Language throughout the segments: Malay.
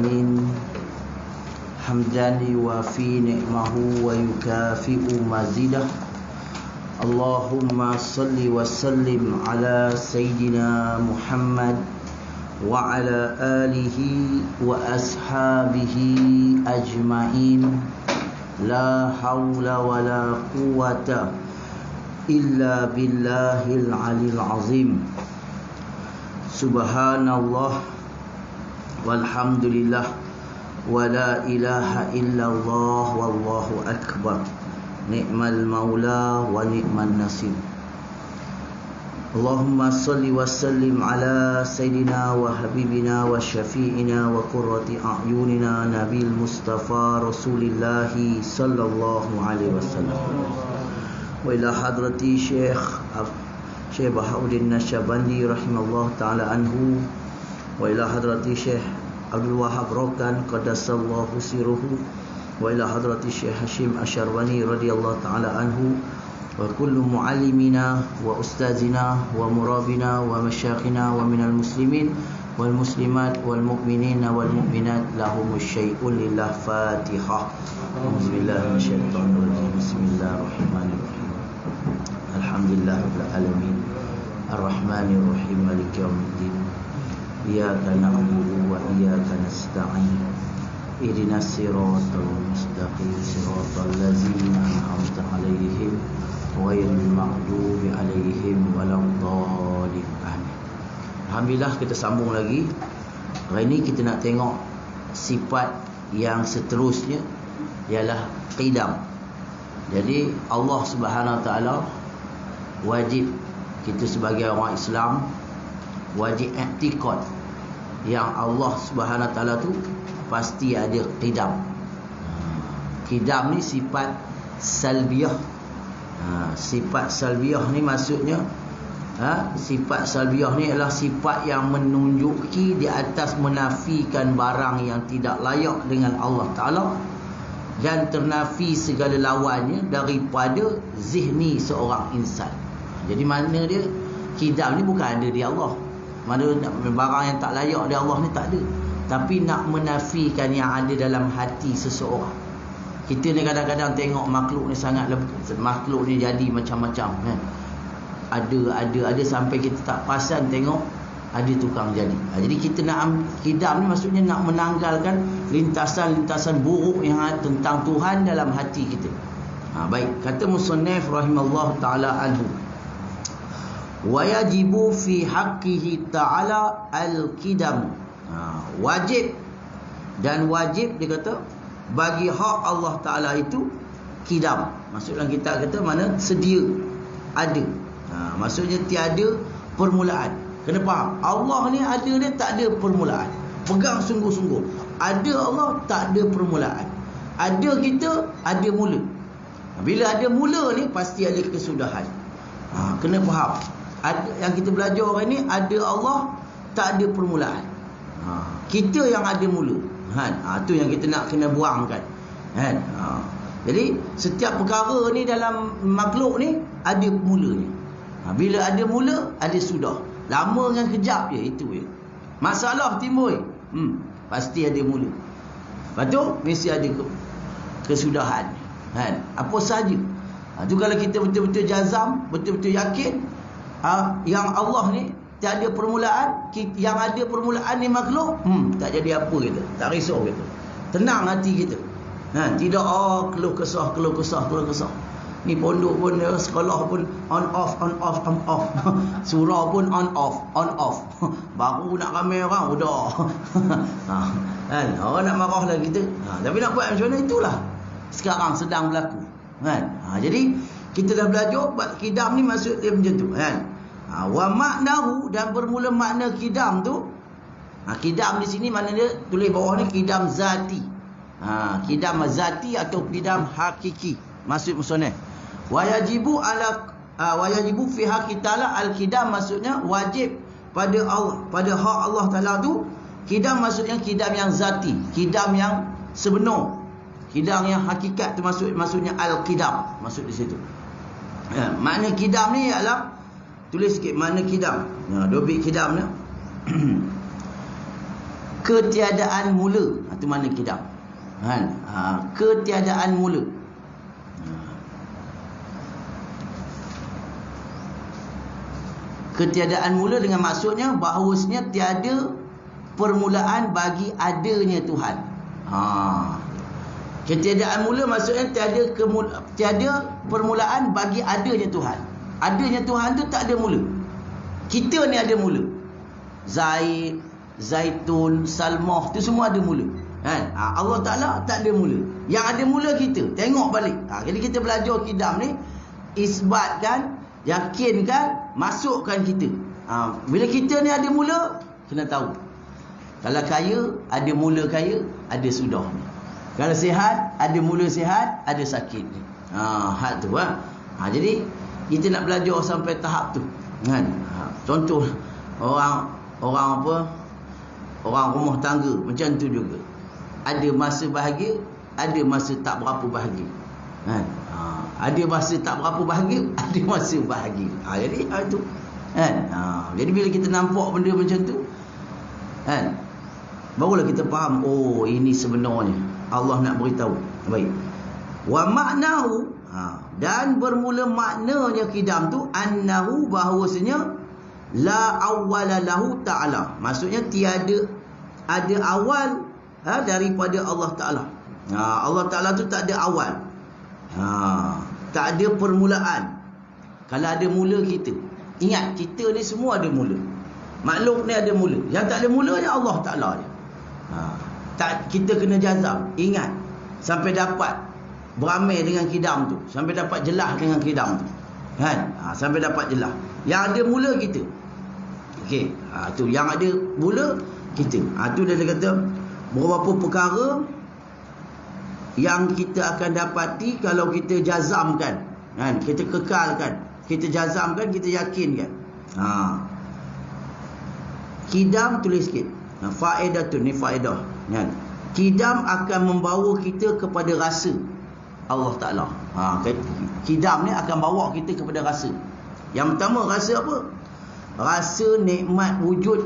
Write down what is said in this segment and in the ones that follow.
العالمين حمدا يوافي نعمه ويكافئ مزيده اللهم صل وسلم على سيدنا محمد وعلى آله وأصحابه أجمعين لا حول ولا قوة إلا بالله العلي العظيم سبحان الله والحمد لله ولا إله إلا الله والله أكبر نعم المولى ونعم النصير اللهم صل وسلم على سيدنا وحبيبنا وشفيعنا وقرة أعيننا نبي المصطفى رسول الله صلى الله عليه وسلم وإلى حضرة شيخ بهاءالدين النقشبندي رحمه الله تعالى عنه وإلى حضرة شيخ عبد الوهاب روكان قدس الله سره وإلى حضرة الشيخ هاشم الشرباني رضي الله تعالى عنه وكل معلمنا وأستاذنا ومرابنا ومشايخنا ومن المسلمين والمسلمات والمؤمنين والمؤمنات لهم الشيء لله فاتحة أعوذ بالله من الشيطان الرجيم بسم الله الرحمن الرحيم الحمد لله رب العالمين الرحمن الرحيم مالك يوم الدين إياك نعبد وإياك نستعين اهدنا الصراط المستقيم صراط الذين أنعمت عليهم غير المغضوب عليهم ولا الضالين. Alhamdulillah, kita sambung lagi. Hari ini kita nak tengok sifat yang seterusnya ialah qidam. Jadi Allah Subhanahu Wa Taala wajib kita sebagai orang Islam wajib i'tiqad yang Allah Subhanahu Wa Taala tu pasti ada qidam. Qidam ni sifat salbiyah. Sifat salbiyah ni maksudnya sifat salbiyah ni adalah sifat yang menunjuki di atas menafikan barang yang tidak layak dengan Allah Ta'ala dan ternafi segala lawannya daripada zihni seorang insan. Jadi mana dia qidam ni bukan ada di Allah. Mana barang yang tak layak di Allah ni tak ada, tapi nak menafikan yang ada dalam hati seseorang. Kita ni kadang-kadang tengok makhluk ni sangat makhluk ni jadi macam-macam kan. Ada sampai kita tak perasan tengok ada tukang jadi. Jadi kita nak qidam ni maksudnya nak menanggalkan lintasan-lintasan buruk yang ada tentang Tuhan dalam hati kita. Baik, kata musannif rahimallahu taala anhu, wa yajibu fi haqqihi ta'ala al-qidam. Wajib dan wajib dia kata bagi hak Allah Ta'ala itu qidam. Maksud dalam kitab kata mana sedia, ada. Maksudnya tiada permulaan. Kena faham, Allah ni ada dia tak ada permulaan. Pegang sungguh-sungguh. Ada Allah tak ada permulaan. Ada kita ada mula. Bila ada mula ni pasti ada kesudahan. Kena faham. Yang kita belajar hari ni ada Allah tak ada permulaan. Kita yang ada mula. Tu yang kita nak kena buangkan. Jadi setiap perkara ni dalam makhluk ni ada mulanya. Bila ada mula, ada sudah. Lama dengan kejap je, itu je. Masalah timbul, pasti ada mula. Lepas tu mesti ada kesudahan. Apa sahaja. Tu kalau kita betul-betul jazam, betul-betul yakin yang Allah ni tiada permulaan, yang ada permulaan ni makhluk, tak jadi apa kita, tak risau kita, tenang hati kita. Tidak keluh kesah. Ni pondok pun, sekolah pun on off surau pun on off baru nak ramai orang udah orang nak marah lah kita. Tapi nak buat macam mana, itulah sekarang sedang berlaku jadi kita dah belajar buat qidam ni maksud dia macam tu wa maknahu, dan bermula makna qidam tu. Qidam di sini mana dia tulis bawah ni qidam zati. Qidam zati atau qidam hakiki maksud musannaf. Wa yajibu fi haqqi ta'ala al-qidam, maksudnya wajib pada Allah, pada hak Allah Taala tu. Qidam maksudnya qidam yang zati, qidam yang sebenar, qidam yang hakikat tu maksudnya al-qidam maksud di situ. Makna qidam ni ialah, tulis sikit makna qidam. Dua bit qidam ni. Ketiadaan mula. Itu mana kidam. Kan? Ketiadaan mula. Ketiadaan mula dengan maksudnya bahawasanya tiada permulaan bagi adanya Tuhan. Ketiadaan mula maksudnya tiada permulaan bagi adanya Tuhan. Adanya Tuhan tu tak ada mula. Kita ni ada mula. Zaid, Zaitun, Salmah tu semua ada mula. Kan? Allah Ta'ala tak ada mula. Yang ada mula kita. Tengok balik. Jadi kita belajar kidam ni, isbatkan, yakinkan, masukkan kita. Bila kita ni ada mula, kena tahu. Kalau kaya, ada mula kaya, ada sudah. Kalau sihat, ada mula sihat, ada sakit. Hak tu. Jadi kita nak belajar sampai tahap tu. Kan? Contoh orang apa? Orang rumah tangga macam tu juga. Ada masa bahagia, ada masa tak berapa bahagia. Kan? Ada masa tak berapa bahagia, ada masa bahagia. Jadi itu. Kan? Jadi bila kita nampak benda macam tu, kan? Barulah kita faham, oh ini sebenarnya Allah nak beritahu. Baik. Wa ma'nahu, dan bermula maknanya kidam tu annahu, bahawasanya la awwala lahu ta'ala. Maksudnya tiada ada awal daripada Allah Ta'ala. Allah Ta'ala tu tak ada awal. Tak ada permulaan. Kalau ada mula kita. Ingat, kita ni semua ada mula. Makhluk ni ada mula. Yang tak ada mulanya Allah Ta'ala je. Kita kena jazam. Ingat, sampai dapat beramai dengan kidam tu, sampai dapat jelas dengan kidam tu. Kan? Sampai dapat jelas. Yang ada mula kita. Okey, tu yang ada mula kita. Tu dia kata beberapa perkara yang kita akan dapati kalau kita jazamkan, kan? Kita kekalkan, kita jazamkan, kita yakinkan. Kidam tulis sikit. Faedah tu ni faedah. Kan? Kidam akan membawa kita kepada rasa Allah Ta'ala. Kidam ni akan bawa kita kepada rasa. Yang pertama, rasa apa? Rasa nikmat wujud.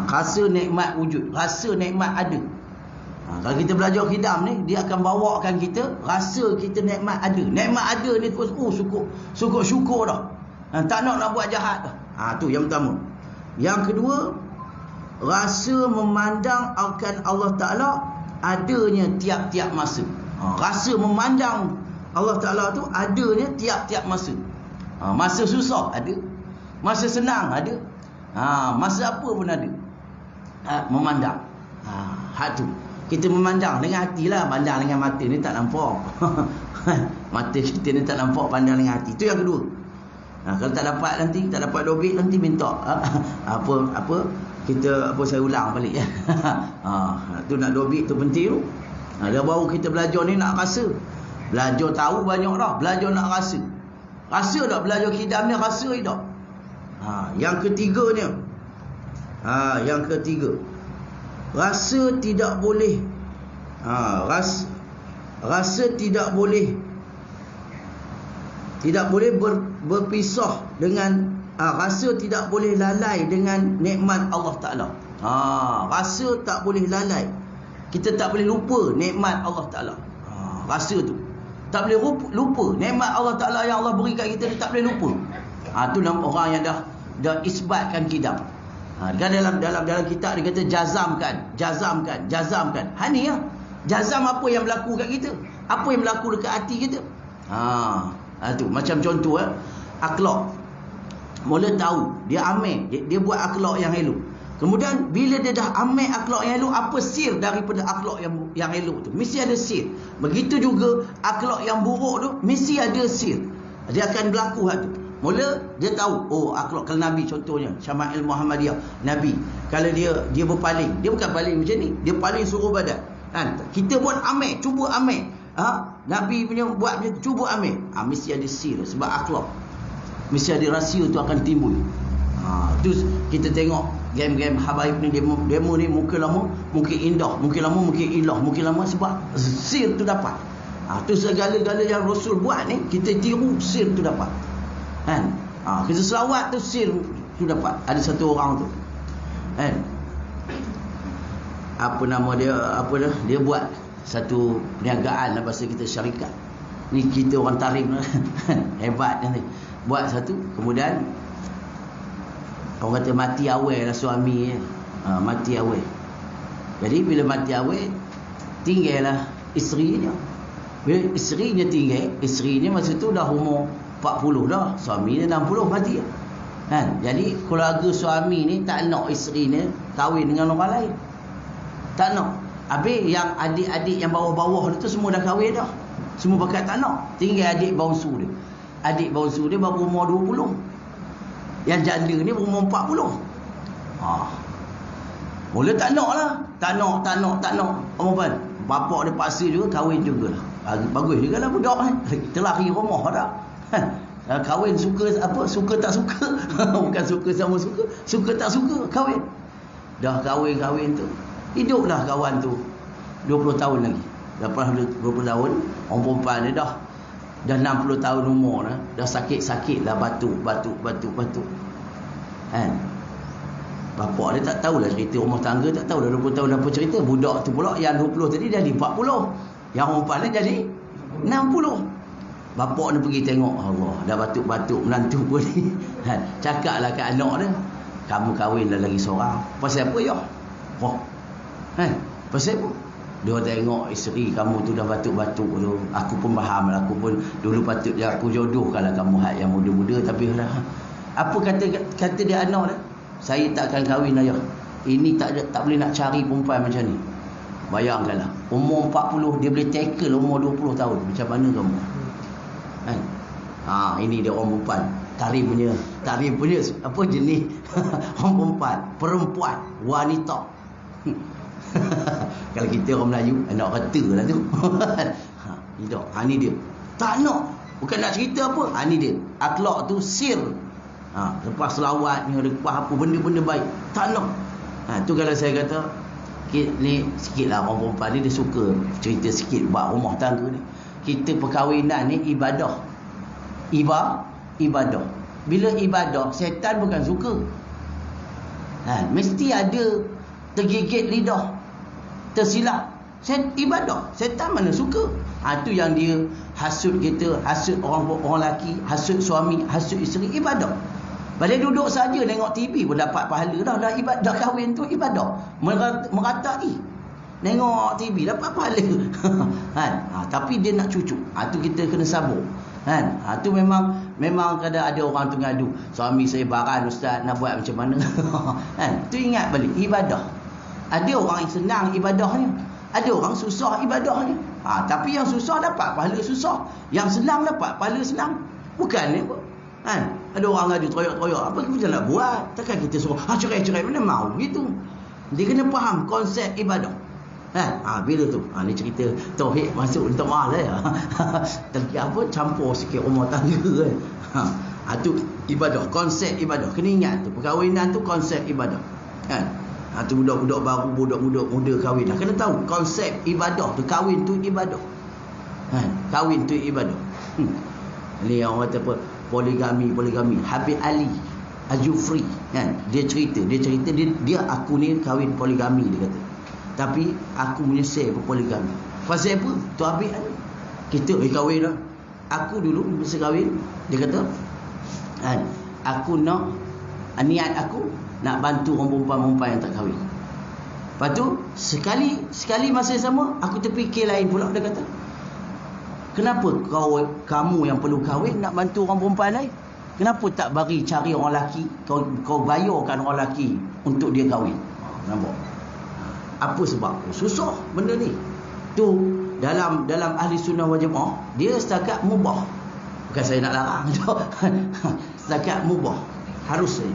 Rasa nikmat wujud. Rasa nikmat ada. Kalau kita belajar kidam ni, dia akan bawakan kita rasa kita nikmat ada. Nikmat ada ni syukur dah. Tak nak buat jahat dah. Tu yang pertama. Yang kedua, rasa memandang akan Allah Ta'ala adanya tiap-tiap masa. Rasa memandang Allah Ta'ala tu adanya tiap-tiap masa. Masa susah ada, masa senang ada, masa apa pun ada. Memandang. Hak tu. Kita memandang dengan hati lah. Pandang dengan mata ni tak nampak. Mata kita ni tak nampak, pandang dengan hati. Itu yang kedua. Kalau tak dapat nanti, tak dapat duit nanti minta saya ulang balik. Tu nak duit tu penting tu. Dah baru kita belajar ni nak rasa. Belajar tahu banyak dah, belajar nak rasa. Rasa tak belajar kidam ni, rasa tak? Yang ketiganya. Yang ketiga. Rasa tidak boleh. Rasa tidak boleh. Tidak boleh berpisah dengan rasa tidak boleh lalai dengan nikmat Allah Ta'ala. Rasa tak boleh lalai. Kita tak boleh lupa nikmat Allah Ta'ala. Rasa tu tak boleh lupa nikmat Allah Ta'ala yang Allah beri kat kita ni, tak boleh lupa. Tu nama orang yang dah isbatkan kidam. Kan dalam kitab dia kata jazamkan. Ni ya. Jazam apa yang berlaku kat kita? Apa yang berlaku dekat hati kita? Tu macam contoh akhlak. Mula tahu dia amil, dia buat akhlak yang elok. Kemudian bila dia dah ambil akhlak yang elok, apa sir daripada akhlak yang elok tu? Mesti ada sir. Begitu juga akhlak yang buruk tu mesti ada sir. Dia akan berlaku hal tu. Mula dia tahu, akhlak kalau Nabi contohnya, Syama'il Muhammadiyah, Nabi kalau dia berpaling, dia bukan paling macam ni, dia paling suruh badan. Kita pun ambil, cuba ambil. Nabi punya buat macam tu, cuba ambil. Mesti ada sir sebab akhlak. Mesti ada rahsia tu akan timbul. Tu kita tengok game-game habaib ni, demo ni mungkin lama mungkin indah, mungkin lama mungkin ilah, mungkin lama sebab sir tu dapat. Tu segala-gala yang Rasul buat ni kita tiru, sir tu dapat. Kan? Kita selawat tu sir tu dapat. Ada satu orang tu. Kan? apa nama dia, apa dah, dia buat satu perniagaan lah bahasa kita, syarikat. Ni kita orang tarif hebat ni. Buat satu, kemudian orang kata mati awal lah suami mati awal. Jadi bila mati awal, tinggallah isterinya. Bila isterinya tinggal, isterinya masa tu dah umur 40 dah, suami dia 60 mati kan. Jadi keluarga suami ni tak nak isteri ni kahwin dengan orang lain, tak nak. Habis yang adik-adik yang bawah-bawah tu semua dah kahwin dah, semua pakat tak nak. Tinggal adik bangsu dia. Adik bangsu dia baru umur 20. Yang janda ni umur 40. Mula tak nak lah. Tak nak. Apa? Bapak dia paksa juga, kahwin jugalah. Bagus jugalah budak ni. Telah lari rumah dah. Kahwin suka apa? Suka tak suka. Bukan suka sama suka. Suka tak suka, kahwin. Dah kahwin tu. Hiduplah kawan tu 20 tahun lagi. Lepas 20 tahun, orang perempuan dia dah 60 tahun umur dah sakit-sakit lah, batuk. Kan? Bapak dia tak tahulah cerita rumah tangga, tak tahu dah 20 tahun apa cerita. Budak tu pula yang 20 tadi jadi 40. Yang perempuan dia jadi 60. Bapak dia pergi tengok, Allah, dah batuk-batuk menantu pun ni. Cakaplah kat anak dia, kamu kahwin dah lagi seorang. Pasal apa ya? Pasal apa? Dia tengok isteri kamu tu dah batuk-batuk tu. Aku pun faham lah, aku pun dulu patut je aku jodohkanlah kamu hak yang muda-muda. Tapi lah, apa kata dia anak dia? Saya takkan kahwin ayah. Ini tak boleh nak cari perempuan macam ni. Bayangkanlah, umur 40 dia boleh tackle umur 20 tahun. Macam mana kamu? Kan? Ini dia orang perempuan. Tarif punya apa jenis orang perempuan, wanita. Kalau kita orang Melayu, nak kata lah tu. Ni dia. Tak nak. Bukan nak cerita apa. Ni dia. Akhlak tu sir. Lepas selawat ni, lepas apa benda-benda baik. Tak nak. Tu kalau saya kata, ni sikit lah orang perempuan ni, dia suka cerita sikit buat rumah tangga ni. Kita perkahwinan ni ibadah. Ibadah. Bila ibadah, setan bukan suka. Mesti ada tergigit lidah, tersilap. Ibadah, setan mana suka. Tu yang dia hasut kita, hasut orang lelaki, hasut suami, hasut isteri. Ibadah. Pada duduk saja tengok TV pun dapat pahala dah ibadah. Kahwin tu ibadah. Meratai. Tengok TV dapat pahala. Tapi dia nak cucuk. Tu kita kena sabar. Tu memang kadang ada orang tu ngadu, suami saya baran ustaz, nak buat macam mana? Tu ingat balik ibadah. Ada orang yang senang ibadahnya, ada orang susah ibadahnya. Tapi yang susah dapat pahala susah, yang senang dapat pahala senang. Bukan ni apa? Ada orang ngadu teroyak-teroyak, apa kita nak buat? Takkan kita suruh cerai-cerai, mana mau gitu. Dia kena faham konsep ibadah. Bila tu ni cerita tauhid masuk, minta maaf lah ya. Apa campur sikit rumah tangga kan. Tu ibadah, konsep ibadah. Kena ingat tu, perkahwinan tu konsep ibadah. Tu budak-budak baru, budak-budak muda kahwin dah kena tahu konsep ibadah tu. Kahwin tu ibadah. Kahwin tu ibadah. Ni orang kata apa? Poligami. Habib Ali Al-Jufri dia cerita dia aku ni kahwin poligami, dia kata. Tapi aku menyesal berpoligami. Pasal apa? Tu Habib Ali. Kita kahwin dah. Aku dulu masa kahwin, dia kata, aku nak, niat aku nak bantu orang perempuan-perempuan yang tak kahwin. Lepas tu sekali masa sama aku terfikir lain pula. Dia kata, kenapa kamu yang perlu kahwin nak bantu orang perempuan lain? Kenapa tak cari orang lelaki, kau bayarkan orang lelaki untuk dia kahwin? Nampak? Apa sebab? Susah benda ni. Tu dalam ahli sunnah wal jamaah, dia setakat mubah. Bukan saya nak larang. Setakat mubah. Harus saya.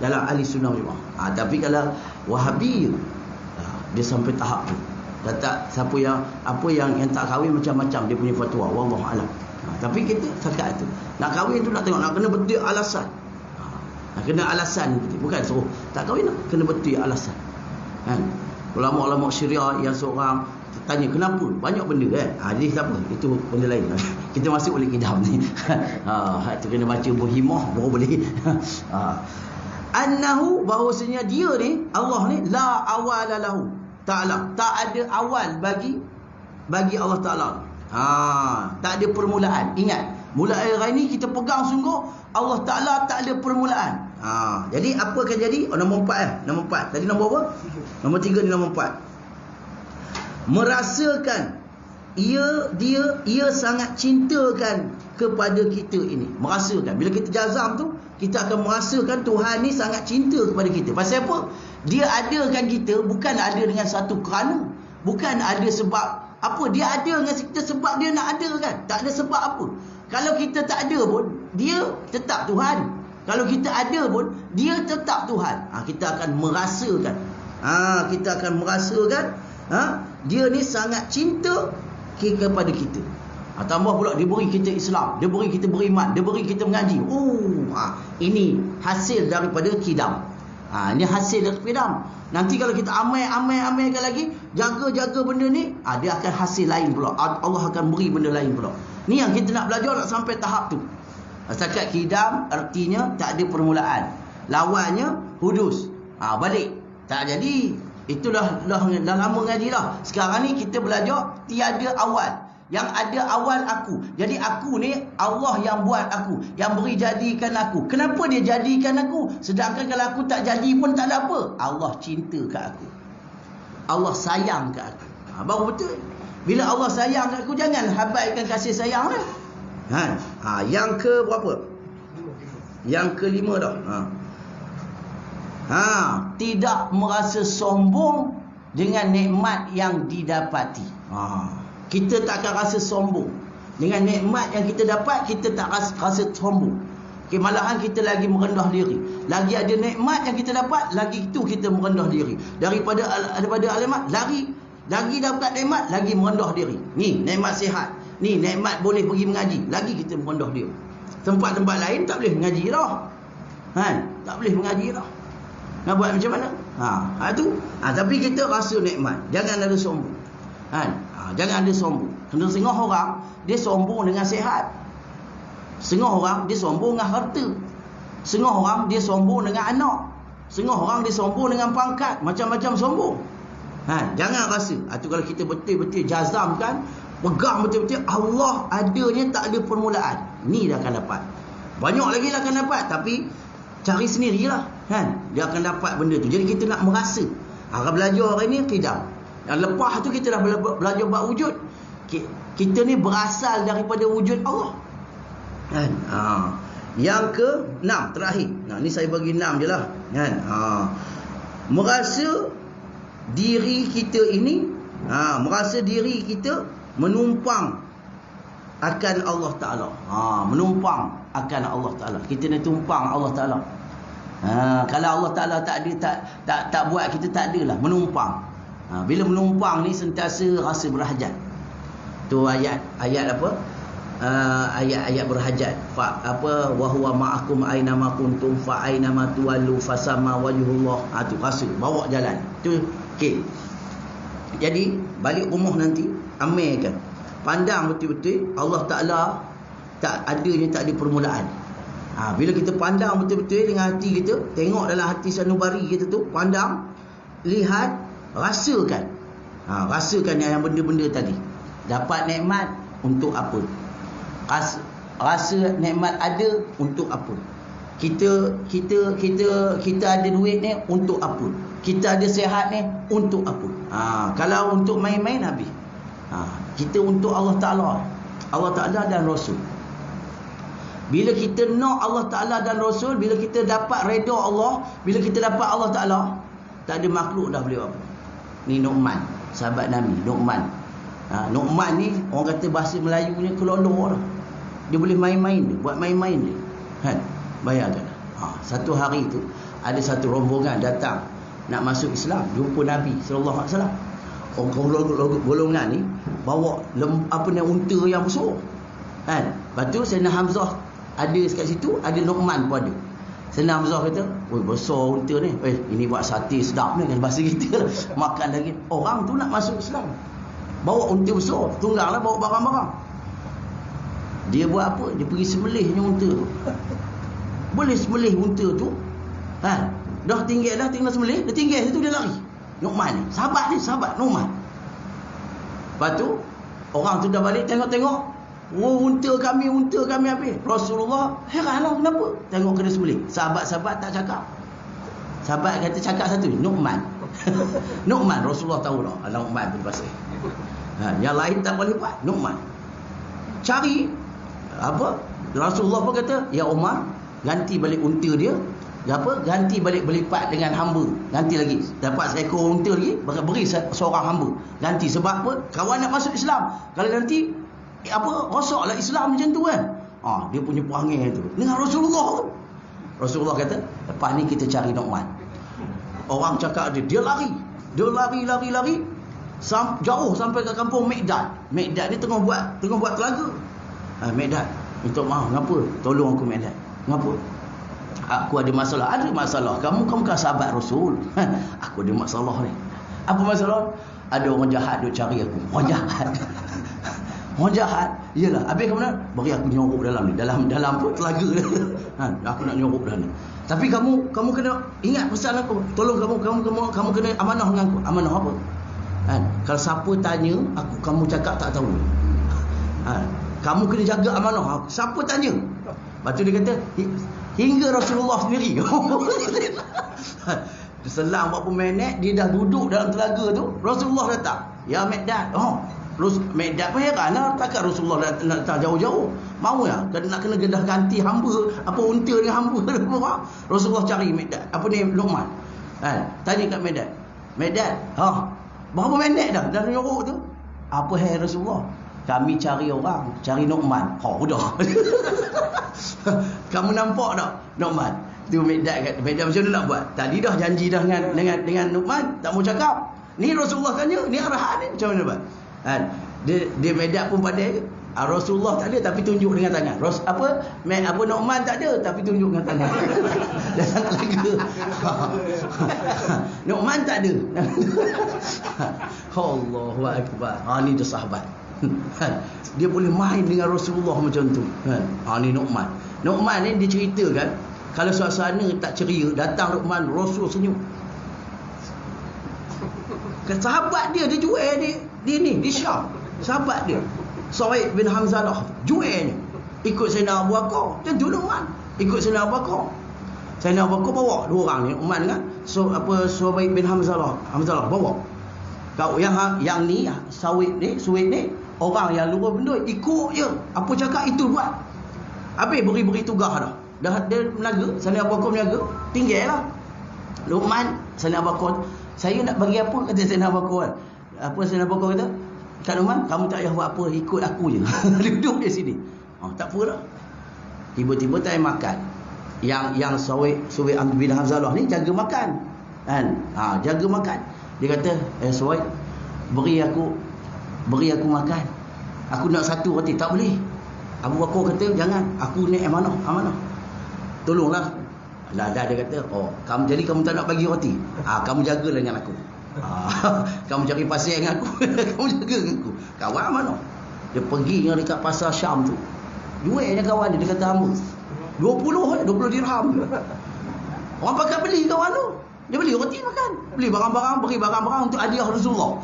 Dalam ahli sunnah wal jamaah. Tapi kalau Wahabi, dia sampai tahap tu. Tak siapa yang tak kahwin macam-macam dia punya fatwa, wallahu alam. Tapi kita setakat tu. Nak kahwin tu nak tengok, nak kena betul alasan. Nak kena alasan, bukan suruh tak kahwin, nak kena betul alasan. Ulama-ulama Syariah yang seorang tanya kenapa, banyak benda jadi tak apa, itu benda lain. Kita masuk oleh kidam ni. Tu kena baca Buhimah baru boleh. Annahu, bahawasanya dia ni, Allah ni, la awala lahu ta'ala, tak ada awal bagi Allah Ta'ala. Tak ada permulaan. Ingat, mulai hari ni kita pegang sungguh, Allah Ta'ala tak ada permulaan. Jadi apa akan jadi? Nombor 4 Nombor 4. Tadi nombor apa? Nombor 3 ni nombor 4. Merasakan ia sangat cintakan kepada kita ini. Merasakan. Bila kita jazam tu, kita akan merasakan Tuhan ni sangat cinta kepada kita. Pasal apa? Dia adakan kita bukan ada dengan satu kerana, bukan ada sebab apa. Dia ada dengan kita sebab dia nak ada kan. Tak ada sebab apa. Kalau kita tak ada pun, dia tetap Tuhan. Kalau kita ada pun, dia tetap Tuhan. Kita akan merasakan. Kita akan merasakan dia ni sangat cinta kepada kita. Tambah pula dia beri kita Islam, dia beri kita beriman, dia beri kita mengaji. Ini hasil daripada kidam. Ini hasil daripada kidam. Nanti kalau kita amalkan lagi, jaga benda ni, dia akan hasil lain pula. Allah akan beri benda lain pula. Ni yang kita nak belajar, nak sampai tahap tu. Setakat kidam artinya tak ada permulaan. Lawannya hudus. Balik. Tak jadi. Itulah dah lama ngaji dah. Sekarang ni kita belajar tiada awal. Yang ada awal aku. Jadi aku ni Allah yang buat aku, yang beri jadikan aku. Kenapa dia jadikan aku? Sedangkan kalau aku tak jadi pun tak ada apa. Allah cinta kat aku, Allah sayang kat aku. Baru betul. Bila Allah sayang kat aku, jangan habaikan kasih sayang ni. Yang ke berapa? Yang kelima dah. Tidak merasa sombong dengan nikmat yang didapati. Kita tak akan rasa sombong dengan nikmat yang kita dapat. Kita tak rasa sombong. Malahan kita lagi merendah diri. Lagi ada nikmat yang kita dapat, lagi itu kita merendah diri. Daripada alamat, lagi dapat nikmat, lagi merendah diri. Ni nikmat sihat, ni nikmat boleh pergi mengaji, lagi kita merendah diri. Tempat-tempat lain tak boleh mengaji dah. Tak boleh mengaji dah. Nak buat macam mana? Tapi kita rasa nikmat. Jangan ada sombong. Jangan ada sombong. Kena setengah orang dia sombong dengan sihat. Setengah orang dia sombong dengan harta. Setengah orang dia sombong dengan anak. Setengah orang dia sombong dengan pangkat. Macam-macam sombong. Jangan rasa. Itu kalau kita betul-betul jazamkan, pegang betul-betul, Allah adanya tak ada permulaan. Ni dah akan dapat. Banyak lagi dah akan dapat. Tapi cari sendirilah. Dia akan dapat benda tu. Jadi kita nak merasa. Kalau belajar hari ni tidak. Dan lepas tu kita dah belajar bab wujud. Kita ni berasal daripada wujud Allah. Yang ke-6 terakhir. Ni saya bagi 6 je lah. Merasa diri kita ini, merasa diri kita menumpang akan Allah Ta'ala. Menumpang akan Allah Ta'ala. Kita ni tumpang Allah Ta'ala. Kalau Allah Ta'ala tak ada, tak buat, kita tak adalah. Menumpang. Bila menumpang ni sentiasa rasa berhajat. Tu ayat apa? Ayat berhajat. Wa huwa ma'akum aina ma kuntum fa aina ma tuwallu fasama wajhullah. Tu rasa bawa jalan. Tu okey. Jadi balik rumah nanti amalkan. Pandang betul-betul Allah Ta'ala tak adanya, tak ada permulaan. Bila kita pandang betul-betul dengan hati kita, tengok dalam hati sanubari kita tu, pandang, lihat, rasakan. Rasakan yang benda-benda tadi. Dapat nikmat untuk apa? Rasa nikmat ada untuk apa? Kita ada duit ni untuk apa? Kita ada sihat ni untuk apa? Kalau untuk main-main habis. Kita untuk Allah Ta'ala. Allah Ta'ala dan Rasul. Bila kita nak Allah Ta'ala dan Rasul, bila kita dapat redha Allah, bila kita dapat Allah Ta'ala, tak ada makhluk dah boleh apa. Ni Nu'man, sahabat Nabi, Nu'man. Nu'man ni orang kata bahasa Melayunya kelolor lah. Dia boleh main-main dia, buat main-main dia. Bayangkan. Satu hari tu ada satu rombongan datang nak masuk Islam, jumpa Nabi sallallahu alaihi wasallam. Orang golongan ni bawa unta yang besar. Lepas tu Sayyidina Hamzah ada kat situ, ada Nu'man pun ada. Sayyidina Hamzah kata, "Oi, besar unta ni. Ini buat sate sedap ni kan bahasa kita lah. Makan lagi." Orang tu nak masuk Islam, bawa unta besar, tunggang lah, bawa barang-barang. Dia buat apa? Dia pergi sembelihnya unta tu. Boleh sembelih unta tu Dah tinggal sembelih, dia tinggal situ dia lari. Nu'man ni, sahabat Nu'man. Lepas tu orang tu dah balik tengok, unta kami habis. Rasulullah heranlah kenapa? Tengok kena sembelih. Sahabat-sahabat tak cakap. Sahabat kata cakap satu, Nu'man. Nu'man, Rasulullah tahu dah Nu'man tu pasal. Yang lain tak boleh buat. Nu'man cari apa? Rasulullah pun kata, ya Umar, ganti balik unta dia. Ganti balik berlipat dengan hamba. Ganti lagi. Dapat seekor unta lagi, beri seorang hamba. Ganti sebab apa? Kawan nak masuk Islam. Kalau nanti rosaklah Islam macam tu kan. Dia punya perangai tu dengan Rasulullah tu. Rasulullah kata, lepas ni kita cari Nu'man. Orang cakap dia lari. Jauh sampai ke kampung Miqdad. Miqdad ni tengah buat telaga. Miqdad, minta maaf, kenapa? Tolong aku Miqdad. Kenapa? Aku ada masalah. Ada masalah. Kamu kan sahabat Rasul. Aku ada masalah ni. Apa masalah? Ada orang jahat duk cari aku. Orang jahat. Iyalah. Habis ke mana? Bagi aku nyorok dalam ni. Dalam telaga. Aku nak nyorok dalam ni. Tapi kamu kena ingat pesan aku. Tolong kamu kena amanah dengan aku. Amanah apa? Kalau siapa tanya aku, kamu cakap tak tahu. Kamu kena jaga amanah. Siapa tanya? Lepas tu dia kata, hingga Rasulullah sendiri. Selang berapa minit dia dah duduk dalam telaga tu, Rasulullah datang. Ya Miqdad. Miqdad pun heran lah, takkan Rasulullah datang jauh-jauh. Mau ya nak kena gedah ganti hamba, unta dengan hamba. Rasulullah cari Miqdad. Luqman. Tanya kat Miqdad, berapa minit dah nyorok tu? Apa hai Rasulullah? Kami cari Nu'man. Udah. Kamu nampak tak Nu'man? Tu Miqdad macam mana nak buat? Tadi dah janji dah dengan Nu'man, tak mau cakap. Ni Rasulullah tanya, ni arahan ni macam mana buat? Dia Miqdad pun pandai. Rasulullah tak ada tapi tunjuk dengan tangan. Nu'man tak ada tapi tunjuk dengan tangan. Dalam telaga. Nu'man tak ada. Allahu akbar. Ni dia sahabat. Dia boleh main dengan Rasulullah macam tu. Ni Nu'man ni dia ceritakan, kalau suasana tak ceria, datang Nu'man, Rasul senyum. Sahabat dia jual di Syam. Sahabat dia Suhaib bin Hamzalah jualnya. Ikut Sayyidina Abu Bakar. Macam tu Nu'man ikut Sayyidina Abu Bakar. Sayyidina Abu Bakar bawa dua orang ni, Nu'man dengan Suhaib bin Hamzalah bawa. Kau yang ni Suhaib ni orang yang luar benda ikut je. Apa cakap itu buat. Habis beri tugas dah. Dah dia menaga, Sayyidina Abu Bakar menaga, tinggal lah. Nu'man, Sayyidina Abu Bakar, saya nak bagi apa? Kata Sayyidina Abu Bakar. Apa Sayyidina Abu Bakar kata? Kak Nu'man, kamu tak payah buat apa, ikut aku je. Duduk di sini. Tak apa dah. Tiba-tiba tak payah makan. Yang Suhaib bin Hamzalah ni jaga makan. Jaga makan. Dia kata, Suhaib, beri aku makan. Aku nak satu roti. Tak boleh. Abu Bakar kata, jangan. Aku ni amanah. Tolonglah. Dah dia kata, kamu tak nak bagi roti. Kamu jagalah dengan aku. Kamu cari pasir dengan aku. Kamu jaga dengan aku. Kawan mana? Dia pergi yang dekat pasar Syam tu. Jual je kawan dia kata hamba. 20 dirham. Orang pakai beli kawan tu. Dia beli roti makan. Beli barang-barang, beri barang-barang untuk hadiah Rasulullah.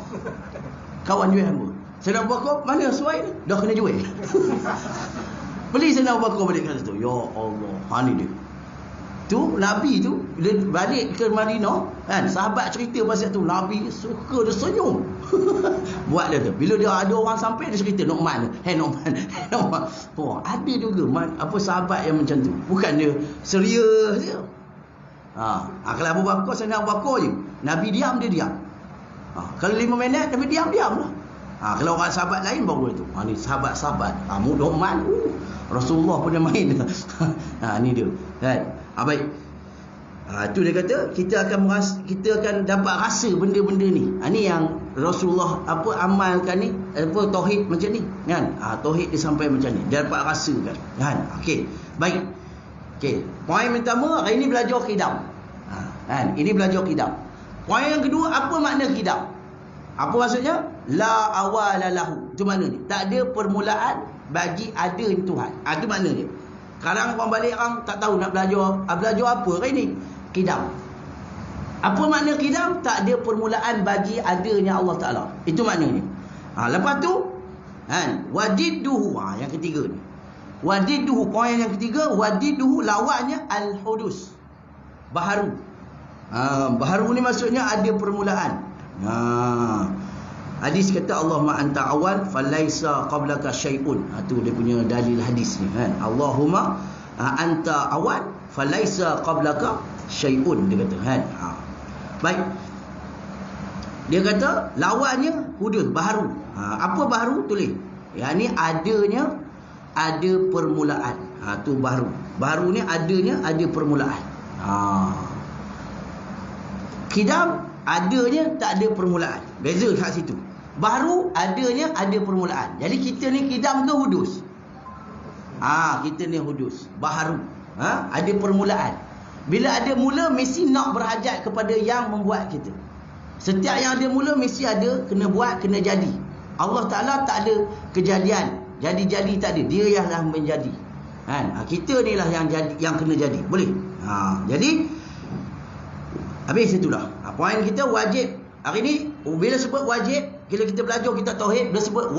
Kawan jual hamba. Sayyidina Abu Bakar, mana Suhaib ni? Dah kena jual. Beli Sayyidina Abu Bakar balik kat situ. Ya Allah. Ni dia. Tu Nabi tu bila balik ke Madinah sahabat cerita pasal tu, Nabi suka dia senyum. Buat dia tu. Bila dia ada orang sampai dia cerita Nu'man. Nu'man. Ada juga sahabat yang macam tu. Bukan dia serius je. Kalau Abu Bakar, Sayyidina Abu Bakar je. Nabi diam, dia diam. Kalau 5 minit Nabi diam lah. Kalau orang sahabat lain baru tu. Ni sahabat-sahabat. Nu'man. Rasulullah pun dia main. Ni dia. Baik. Tu dia kata kita akan dapat rasa benda-benda ni. Ni yang Rasulullah amalkan ni, tauhid macam ni kan. Tauhid dia sampai macam ni. Dia dapat rasakan kan. Okey. Baik. Okey. Poin pertama hari ni belajar qidam. Ini belajar qidam. Poin yang kedua, apa makna qidam? Apa maksudnya? La awala lahu. Itu makna ni. Tak ada permulaan bagi ada Tuhan. Itu makna dia. Sekarang orang balik orang tak tahu nak belajar apa hari ni. Qidam. Apa makna qidam? Tak ada permulaan bagi adanya Allah Ta'ala. Itu maknanya. Lepas tu wadidduhu, yang ketiga ni. Wadidduhu, poin yang ketiga, wadidduhu lawannya al-hudus, baharu. Baharu ni maksudnya ada permulaan. Hadis kata Allahumma anta awal falaisa qablaka syai'un. Tu dia punya dalil hadis ni kan. Allahumma anta awal falaisa qablaka syai'un, dia kata kan. Baik. Dia kata lawannya hudus, baharu. Apa baharu? Tulis. Yang ni adanya ada permulaan. Tu baharu. Baharu ni adanya ada permulaan. Qidam adanya tak ada permulaan. Beza kat situ. Baharu adanya ada permulaan. Jadi kita ni qidam ke hudus? Kita ni hudus. Baharu. Ada permulaan. Bila ada mula, mesti nak berhajat kepada yang membuat kita. Setiap yang ada mula, mesti ada kena buat, kena jadi. Allah Ta'ala tak ada kejadian. Jadi-jadi tak ada. Dia yang lah menjadi. Kita ni lah yang jadi, yang kena jadi. Boleh? Jadi, habis itulah. Poin kita wajib. Hari ni, bila sebut wajib, bila kita belajar kitab tauhid, bila sebut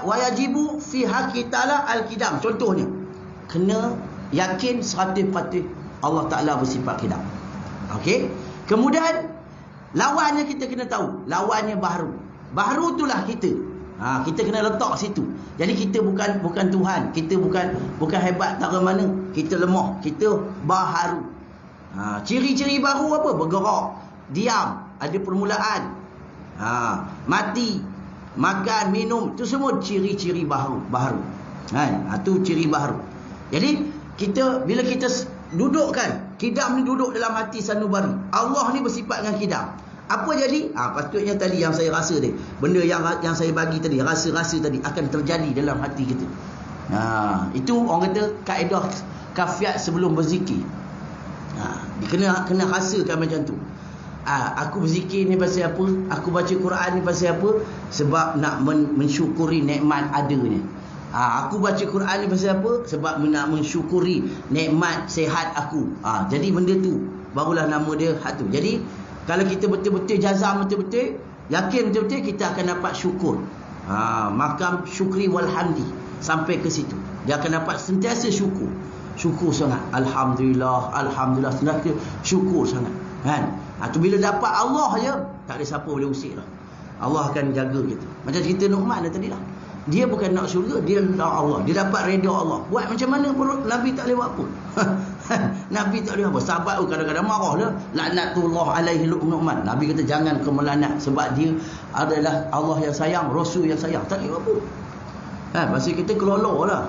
wayajibu fi haqqi ta'ala al-qidam. Contohnya, kena yakin 100% Allah Ta'ala bersifat qidam. Okey? Kemudian, lawannya kita kena tahu. Lawannya baharu. Baharu itulah kita. Kita kena letak situ. Jadi kita bukan Tuhan. Kita bukan hebat tak ke mana. Kita lemah. Kita baharu. Ciri-ciri baru apa? Bergerak, diam, ada permulaan, mati, makan, minum, itu semua ciri-ciri baru. Itu ciri baru. Jadi bila kita dudukkan qidam ni, duduk dalam hati sanubari, Allah ni bersifat dengan qidam. Apa jadi? Patutnya tadi yang saya rasa tadi, benda yang saya bagi tadi, rasa-rasa tadi akan terjadi dalam hati kita. Itu orang kata kaedah kafiat sebelum berzikir. Kena rasakan macam tu. Aku berzikir ni pasal apa? Aku baca Quran ni pasal apa? Sebab nak mensyukuri nikmat adanya. Aku baca Quran ni pasal apa? Sebab nak mensyukuri nikmat sehat aku. Jadi benda tu barulah nama dia hatu. Jadi kalau kita betul-betul jazam, betul-betul yakin, betul-betul, kita akan dapat syukur. Makam syukri walhamdi, sampai ke situ. Dia akan dapat sentiasa syukur. Syukur sangat. Alhamdulillah, alhamdulillah, sentiasa syukur sangat. Tu bila dapat Allah je, tak ada siapa boleh usik lah. Allah akan jaga kita. Macam cerita Nu'man tadi lah. Dia bukan nak syurga, dia nak Allah. Dia dapat redha Allah. Buat macam mana pun Nabi tak boleh buat apa. Nabi tak boleh apa. Sahabat kadang-kadang marah lah. Laknatullah alaihi Nu'man. Nabi kata jangan kau melanat, sebab dia adalah Allah yang sayang, Rasul yang sayang. Tak boleh buat apa. Pasal kita kelolor lah.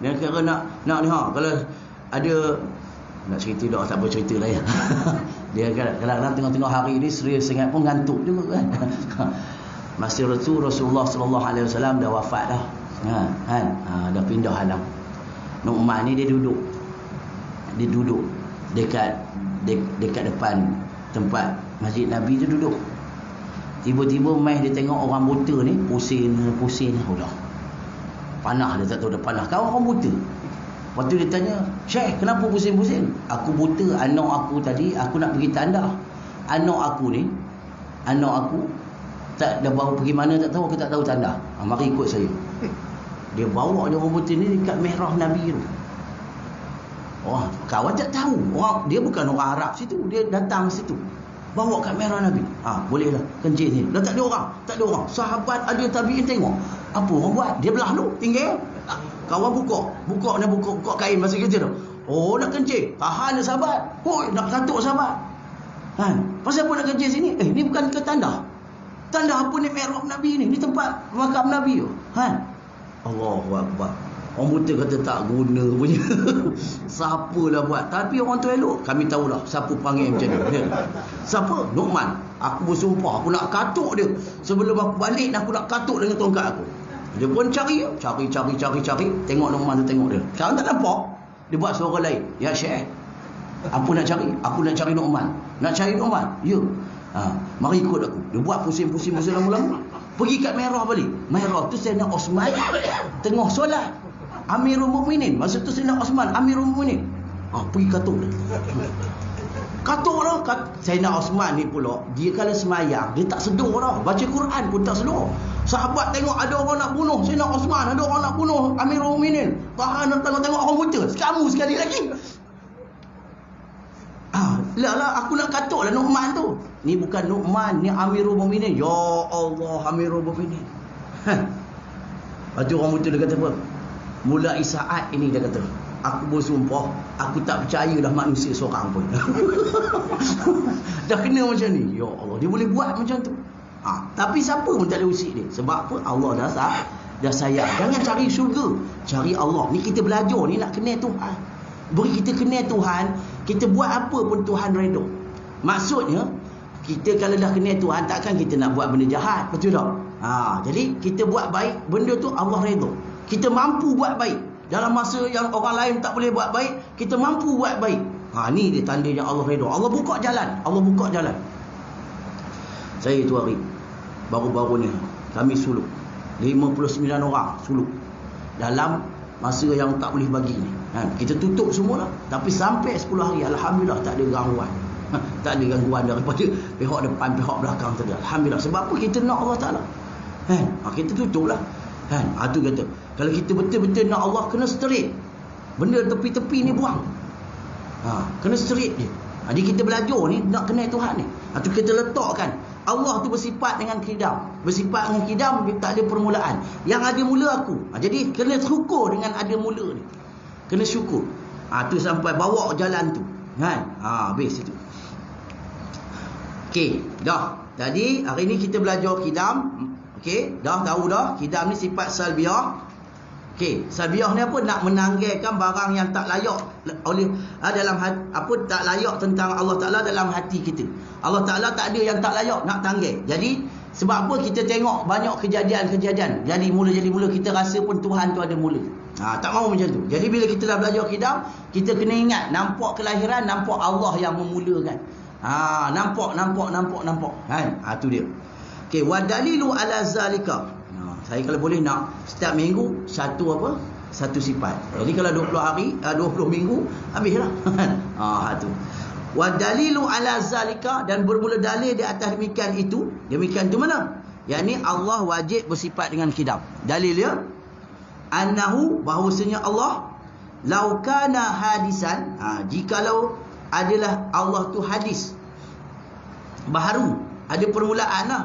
Dia kira nak ni kalau ada nak cerita dah, tak boleh cerita lah ya. Dia kadang-kadang tengah-tengah hari ni serius sangat pun ngantuk juga kan. Masa Rasulullah sallallahu alaihi wasallam dah wafat dah. Dah pindah alam. Nu'man ni dia duduk dekat depan tempat Masjid Nabi tu duduk. Tiba-tiba mai dia tengok orang buta ni pusing. Udah. Panah, dia tak tahu dah panah. Kau orang buta. Lepas tu dia tanya, Syekh, kenapa pusing-pusing? Aku buta, anak aku tadi, aku nak pergi tandah. Anak aku tak dah baru pergi mana tak tahu, aku tak tahu tandah. Mari ikut saya. Dia bawa dia orang buta ni dekat mihrab Nabi tu. Kawan tak tahu. Dia bukan orang Arab situ, dia datang situ. Bawa kat mihrab Nabi. Bolehlah kencing ni. Dah tak ada orang. Sahabat ada tabi'in tengok. Apa orang buat? Dia belah lu, tinggal. Kawan buka kain masa kerja tu. Nak kencing. Tahan dia sahabat. Nak katuk sahabat. Pasal apa nak kencing sini? Ni bukan ke tanda. Tanda apa ni mihrab Nabi ni? Ni tempat makam Nabi tu. Allahu Akbar. Orang buta kata tak guna punya. Siapalah buat. Tapi orang tu elok. Kami tahulah siapa panggil macam ni. Siapa? Nu'man. Aku bersumpah aku nak katuk dia. Sebelum aku balik aku nak katuk dengan tongkat aku. Dia pun cari. Tengok Nu'man tu, tengok dia. Sekarang tak nampak. Dia buat suara lain. Ya Syekh, apa nak cari? Aku nak cari Nu'man. Nak cari Nu'man? Ya. Mari ikut aku. Dia buat pusing lama-lama. Pergi kat mihrab balik. Mihrab tu Sayyidina Osman tengah solat. Amirul Mukminin. Masa tu Sayyidina Osman Amirul Mukminin. Pergi katuk dah. Katuk dah. Sayyidina Osman ni pula, dia kalau semayang, dia tak sedar dah. Baca Quran pun tak sedar. Sahabat tengok ada orang nak bunuh Sayyidina Osman, ada orang nak bunuh Amirul Mukminin. Tahan tengok orang buta. Kamu sekali lagi. Lah aku nak katuk lah Nu'man tu. Ni bukan Nu'man, ni Amirul Mukminin. Ya Allah, Amirul Mukminin. Lepas tu orang buta dia kata apa? Mulai saat ini dia kata, aku bersumpah, aku tak percaya dah manusia seorang pun. Dah kena macam ni. Ya Allah, dia boleh buat macam tu. Tapi siapa pun tak boleh usik dia. Sebab apa? Allah dah sayang. Jangan cari syurga, cari Allah. Ni kita belajar ni nak kenal Tuhan. Beri kita kenal Tuhan, kita buat apa pun Tuhan redha. Maksudnya, kita kalau dah kenal Tuhan, takkan kita nak buat benda jahat. Betul tak? Jadi kita buat baik, benda tu Allah redha. Kita mampu buat baik. Dalam masa yang orang lain tak boleh buat baik, kita mampu buat baik. Ni dia tanda yang Allah redha. Allah buka jalan. Allah buka jalan. Saya tu hari baru-baru ni kami suluk 59 orang suluk dalam masa yang tak boleh bagi ni. Kita tutup semua lah. Tapi sampai 10 hari alhamdulillah tak ada gangguan. Tak ada gangguan daripada pihak depan, pihak belakang tadi. Alhamdulillah. Sebab apa? Kita nak Allah Taala. Kita tutup lah. Tu kata, kalau kita betul-betul nak Allah, kena straight. Benda tepi-tepi ni buang. Kena straight dia. Jadi kita belajar ni nak kenal Tuhan ni. Tu kita letakkan Allah tu bersifat dengan qidam. Bersifat dengan qidam, tak ada permulaan. Yang ada mula aku. Jadi kena syukur dengan ada mula ni. Kena syukur. Tu sampai bawa jalan tu. Habis itu. Okey, dah. Tadi hari ni kita belajar qidam. Okey, dah tahu dah. Qidam ni sifat salbiyah. Okey, salbiyah ni apa? Nak menanggalkan barang yang tak layak oleh dalam tak layak tentang Allah Taala dalam hati kita. Allah Taala tak ada yang tak layak, nak tanggal. Jadi sebab apa kita tengok banyak kejadian-kejadian. Jadi mula kita rasa pun Tuhan tu ada mula. Tak mahu macam tu. Jadi bila kita dah belajar qidam, kita kena ingat nampak kelahiran, nampak Allah yang memulakan. Nampak. Tu dia. Okey, wa dalilu ala zalika. Saya kalau boleh nak setiap minggu satu sifat. Jadi kalau 20 hari, 20 minggu habislah. Tu. Wa dalilu ala zalika, dan bermula dalil di atas demikian itu mana? Yakni Allah wajib bersifat dengan qidam. Dalil dia annahu, bahawasanya Allah lau kana hadisan, jikalau adalah Allah tu hadis, baharu, ada permulaan lah.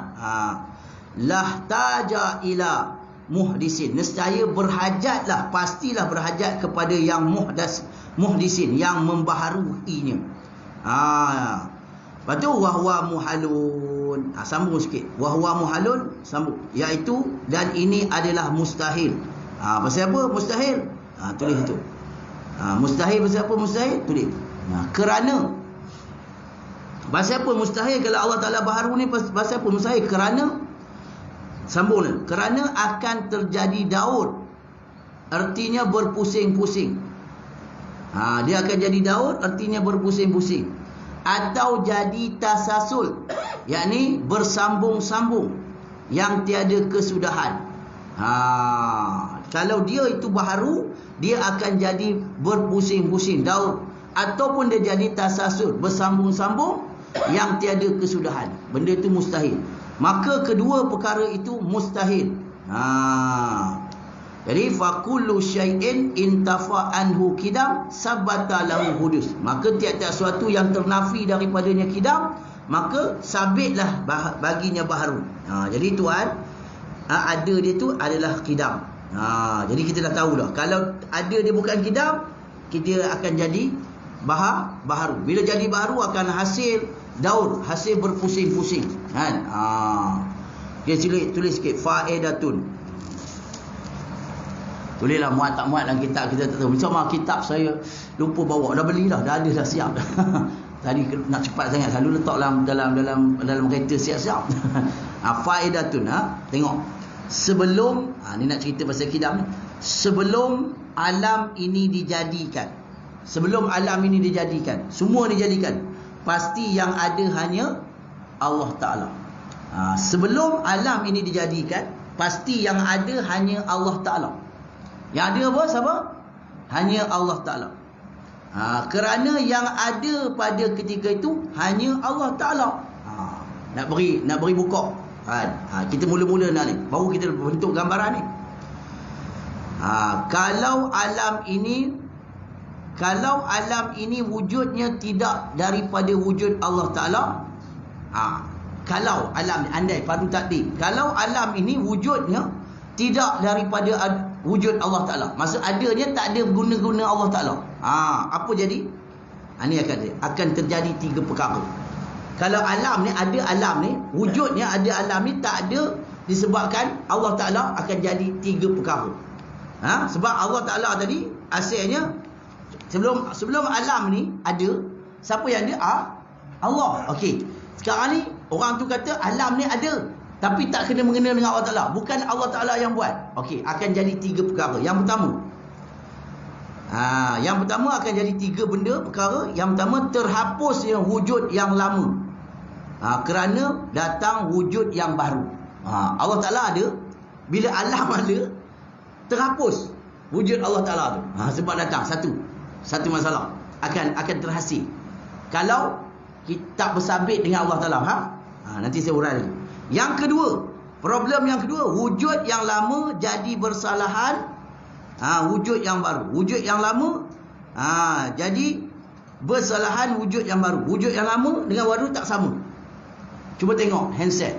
Lahtaja ila muhdisin, nescaya berhajatlah, pastilah berhajat kepada yang muhdisin, yang membaharuinya. Lepas tu wahwa muhalun. Sambung sikit. Wahwa muhalun, sambung, iaitu dan ini adalah mustahil. Pasal apa mustahil? Tulis itu. Mustahil pasal apa mustahil? Tulis. Kerana. Pasal apa mustahil kalau Allah Taala baharu ni? Pasal apa mustahil? Kerana, sambung ni, kerana akan terjadi daur, artinya berpusing-pusing. Dia akan jadi daur, artinya berpusing-pusing. Atau jadi tasasul, yakni bersambung-sambung yang tiada kesudahan. Kalau dia itu baharu, dia akan jadi berpusing-pusing, daur. Ataupun dia jadi tasasul, bersambung-sambung yang tiada kesudahan. Benda itu mustahil. Maka kedua perkara itu mustahil. Jadi fakullu syai'in intafa anhu qidam sabata lahu hudus. Maka tiap-tiap sesuatu yang ternafi daripadanya qidam, maka sabitlah baginya baharu. Jadi tuan, ada dia tu adalah qidam. Jadi kita dah tahu dah, kalau ada dia bukan qidam, kita akan jadi baharu. Bila jadi baharu akan hasil daur, hasil berpusing-pusing. Okay, tulis sikit faedatun. Tulislah, muat tak muat dalam kitab kita tak tahu. Macam kitab saya lupa bawa, dah beli dah ada dah siap dah. Tadi nak cepat sangat, selalu letak dalam kereta siap-siap. Faedatun, tengok. Sebelum ni nak cerita pasal qidam ni. Sebelum alam ini dijadikan. Sebelum alam ini dijadikan, semua dijadikan, pasti yang ada hanya Allah Ta'ala. Sebelum alam ini dijadikan, pasti yang ada hanya Allah Ta'ala. Yang ada apa? Siapa? Hanya Allah Ta'ala. Kerana yang ada pada ketika itu hanya Allah Ta'ala. Nak beri buka. Kita mula-mula nak ni, baru kita bentuk gambaran ni. Kalau alam ini wujudnya tidak daripada wujud Allah Ta'ala. Kalau alam ni, andai padu takdir, kalau alam ini wujudnya tidak daripada wujud Allah Ta'ala, maksud adanya tak ada guna-guna Allah Ta'ala, apa jadi? Ini akan terjadi 3 perkara. Kalau alam ni, ada alam ni, wujudnya ada alam ni tak ada disebabkan Allah Ta'ala, akan jadi 3 perkara. Sebab Allah Ta'ala tadi asalnya sebelum alam ni ada, siapa yang ada? Allah. Okey. Sekarang ni orang tu kata alam ni ada, tapi tak kena mengena dengan Allah Ta'ala, bukan Allah Ta'ala yang buat. Okey, akan jadi 3 perkara. Yang pertama akan jadi 3 benda perkara. Yang pertama, terhapusnya wujud yang lama, kerana datang wujud yang baru. Allah Ta'ala ada, bila alam ada, terhapus wujud Allah Ta'ala tu. Sebab datang satu masalah akan terhasil kalau kita tak bersabit dengan Allah Ta'ala. Nanti saya urai lagi. Yang kedua, problem yang kedua, wujud yang lama jadi bersalahan, wujud yang baru. Wujud yang lama jadi bersalahan wujud yang baru. Wujud yang lama dengan baru tak sama. Cuba tengok handset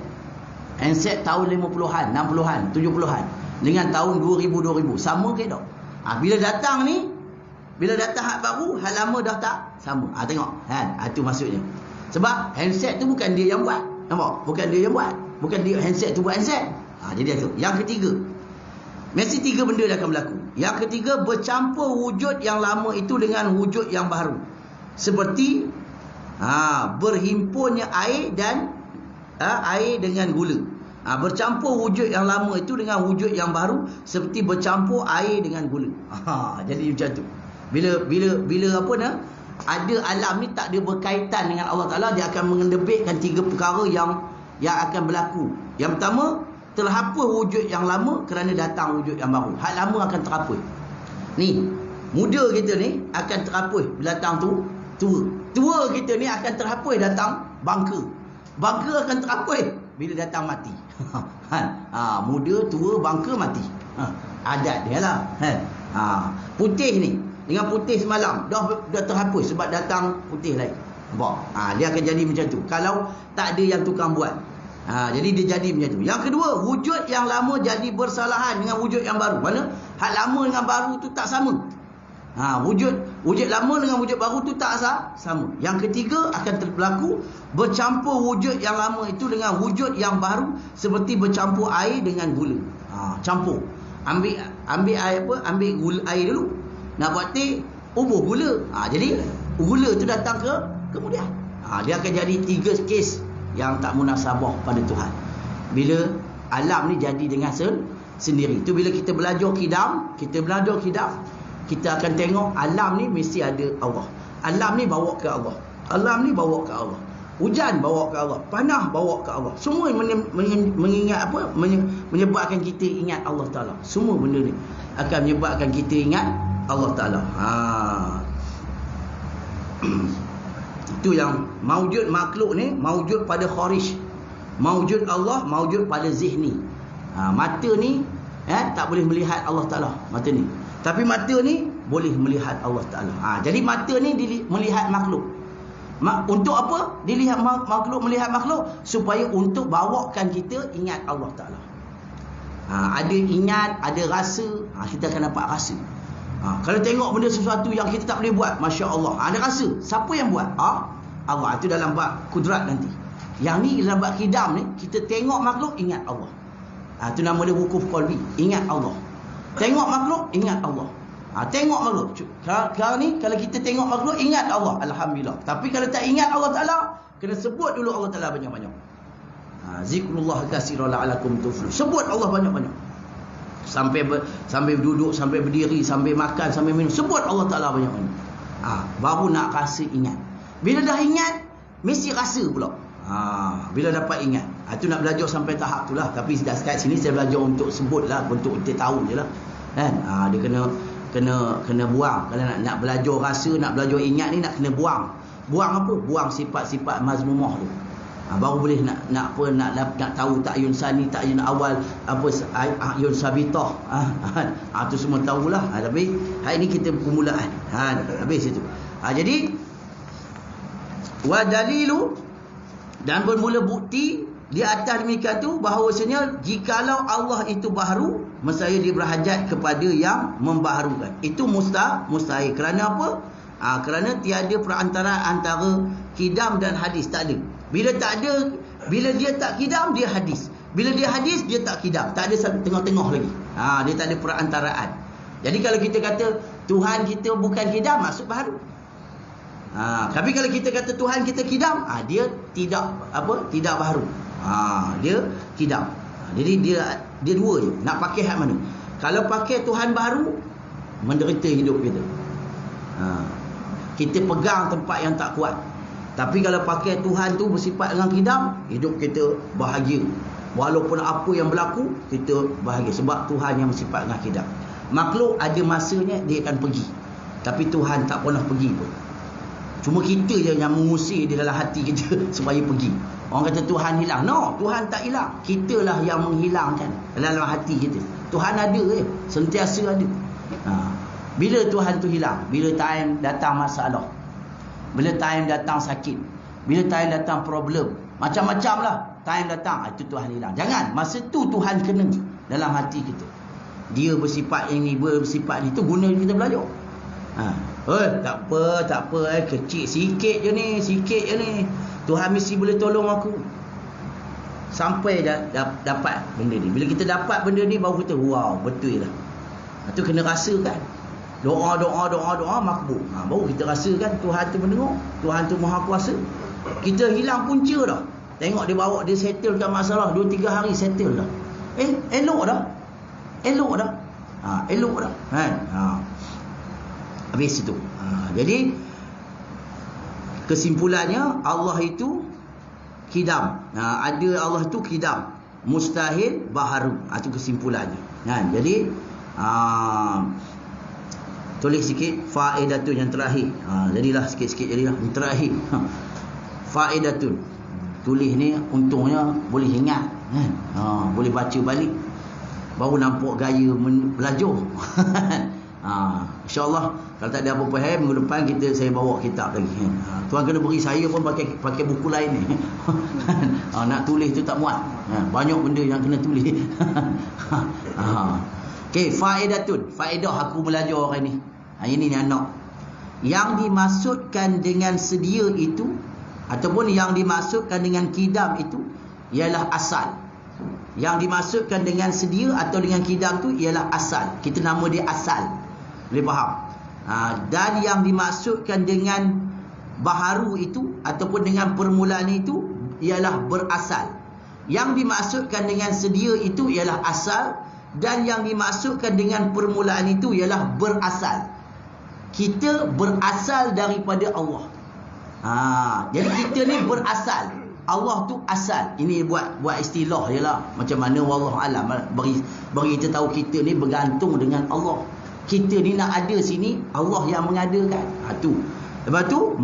tahun 50-an, 60-an, 70-an dengan tahun 2000 sama ke tak? Bila datang hak baru, hak lama dah tak sama. Tengok kan, itu maksudnya. Sebab handset tu bukan dia yang buat, nampak? Bukan dia yang buat, bukan dia handset tu buat handset. Jadi itu. Yang ketiga, mesti 3 benda dah akan berlaku. Yang ketiga, bercampur wujud yang lama itu dengan wujud yang baru, seperti berhimpunnya air dengan gula. Bercampur wujud yang lama itu dengan wujud yang baru, seperti bercampur air dengan gula. Jadi macam tu. Bila ada alam ni tak ada berkaitan dengan Allah Ta'ala, dia akan mengendebitkan 3 perkara yang akan berlaku. Yang pertama, terhapus wujud yang lama kerana datang wujud yang baru. Hak lama akan terhapus. Ni, muda kita ni akan terhapus bila datang tua kita ni akan terhapus datang bangka akan terhapus bila datang mati. Muda, tua, bangka, mati. Adat dia lah. Putih ni dengan putih semalam dah terhapus sebab datang putih lain. Nampak? Dia akan jadi macam tu kalau tak ada yang tukang buat. Jadi dia jadi macam tu. Yang kedua, wujud yang lama jadi bersalahan dengan wujud yang baru. Mana hak lama dengan baru tu tak sama. Wujud lama dengan wujud baru tu tak sama. Yang ketiga, akan berlaku bercampur wujud yang lama itu dengan wujud yang baru, seperti bercampur air dengan gula. Campur. Ambil air ambil gula air dulu. Nak buat teh, ubah gula. Jadi gula tu datang kemudian. Dia akan jadi 3 kes yang tak munasabah pada Tuhan. Bila alam ni jadi dengan sendiri. Tu bila kita belajar kidam, kita akan tengok alam ni mesti ada Allah. Alam ni bawa ke Allah. Hujan bawa ke Allah, panah bawa ke Allah. Semua mengingat menyebabkan kita ingat Allah Ta'ala. Semua benda ni akan menyebabkan kita ingat Allah Ta'ala. Itu yang maujud makhluk ni, maujud pada kharij. Maujud Allah, maujud pada zihni. Mata ni tak boleh melihat Allah Ta'ala, mata ni. Tapi mata ni boleh melihat Allah Ta'ala. Jadi mata ni melihat makhluk. Untuk apa? Dilihat makhluk, melihat makhluk, supaya untuk bawakan kita ingat Allah Ta'ala. Ada ingat, ada rasa, kita akan dapat rasa. Kalau tengok benda sesuatu yang kita tak boleh buat, Masya Allah, ada rasa. Siapa yang buat? Allah. Itu dalam bab kudrat nanti. Yang ni dalam bab kidam ni, kita tengok makhluk, ingat Allah. Itu nama dia wukuf qalbi, ingat Allah. Tengok makhluk, ingat Allah. Tengok makhluk. Sekarang ni kalau kita tengok makhluk, ingat Allah, Alhamdulillah. Tapi kalau tak ingat Allah Ta'ala, kena sebut dulu Allah Ta'ala banyak-banyak. Zikrullah katsira la'alakum tuflihun. Sebut Allah banyak-banyak. Sampai duduk, sampai berdiri, sampai makan, sampai minum, sebut Allah Ta'ala banyak-banyak. Baru nak rasa ingat. Bila dah ingat, mesti rasa pula. Bila dapat ingat, itu nak belajar sampai tahap tu lah. Tapi kat sini saya belajar untuk sebut lah, untuk kita tahu je lah kan. Dia kena kena buang. Kalau nak belajar rasa, nak belajar ingat ni nak kena buang. Buang apa? Buang sifat-sifat mazmumah tu. Baru boleh nak tahu ta'yun sani, ta'yun awal, apa ayun sabitah. Tu semua tahulah. Tapi hari ni kita permulaan. Habis itu. Jadi wa dalilu, dan bermula bukti di atas demikian tu bahawasanya jikalau Allah itu baharu, mestinya dia berhajat kepada yang membaharukan. Itu mustahil. Kerana apa? Kerana tiada perantara antara kidam dan hadis. Tak ada. Bila dia tak kidam, dia hadis. Bila dia hadis, dia tak kidam. Tak ada tengah-tengah lagi. Dia tak ada perantaraan. Jadi kalau kita kata Tuhan kita bukan kidam, maksud baharu. Tapi kalau kita kata Tuhan kita kidam, dia tidak baharu. Dia kidam. Jadi dia dua je. Nak pakai hak mana? Kalau pakai Tuhan baharu, menderita hidup kita. Kita pegang tempat yang tak kuat. Tapi kalau pakai Tuhan tu bersifat dengan kidam, hidup kita bahagia. Walaupun apa yang berlaku, kita bahagia. Sebab Tuhan yang bersifat dengan kidam. Makhluk ada masanya dia akan pergi. Tapi Tuhan tak pernah pergi pun. Cuma kita je yang mengusir di dalam hati kita supaya pergi. Orang kata Tuhan hilang. No, Tuhan tak hilang. Kitalah yang menghilangkan dalam hati kita. Tuhan ada je. Sentiasa ada. Bila Tuhan tu hilang? Bila time datang masalah. Bila time datang sakit. Bila time datang problem. Macam-macam lah. Time datang, itu Tuhan hilang. Jangan. Masa tu Tuhan kena dalam hati kita. Dia bersifat ini, bersifat itu. Guna kita belajar. Tak apa. Kecil sikit je ni. Tuhan mesti boleh tolong aku. Sampai dapat benda ni. Bila kita dapat benda ni, baru kita, wow, betul lah. Itu kena rasakan. Doa makbul. Baru kita rasakan Tuhan tu mendengar. Tuhan tu maha kuasa. Kita hilang punca dah. Tengok dia bawa, dia settlekan masalah 2-3 hari settle dah. Elok dah. Elok dah. Kan? Habis itu. Jadi kesimpulannya, Allah itu kidam. Ada Allah itu kidam. Mustahil baharu. Itu kesimpulannya. Kan? Jadi tulis sikit faedatun yang terakhir. Jadilah sikit-sikit jadilah yang terakhir. Faedatun. Tulis ni untungnya boleh ingat, kan? Boleh baca balik. Baru nampak gaya belajar. InsyaAllah kalau tak ada apa-apa minggu depan saya bawa kitab lagi. Tuan kena beri saya pun pakai buku lain ni. Nak tulis tu tak muat. Banyak benda yang kena tulis. Okey, faedatun. Faedah aku belajar hari ni. Ini anak. Yang dimaksudkan dengan sedia itu, ataupun yang dimaksudkan dengan kidam itu ialah asal. Yang dimaksudkan dengan sedia atau dengan kidam tu ialah asal. Kita nama dia asal. Boleh faham? Dan yang dimaksudkan dengan baharu itu ataupun dengan permulaan itu ialah berasal. Yang dimaksudkan dengan sedia itu ialah asal, dan yang dimaksudkan dengan permulaan itu ialah berasal. Kita berasal daripada Allah. Jadi kita ni berasal. Allah tu asal. Ini buat istilah je lah. Macam mana wallahualam. Bagi kita tahu kita ni bergantung dengan Allah. Kita ni nak ada sini, Allah yang mengadakan. Tu. Lepas tu,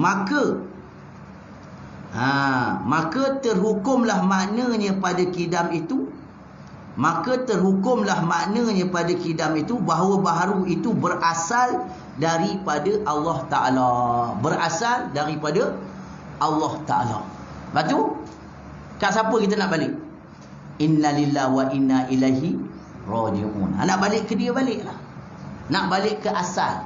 maka terhukumlah maknanya pada kidam itu. Maka terhukumlah maknanya pada kidam itu bahawa baharu itu berasal daripada Allah Ta'ala. Berasal daripada Allah Ta'ala. Lepas tu, kat siapa kita nak balik? Inna lillahi wa inna ilaihi raji'un. Nak balik ke dia balik lah. Nak balik ke asal.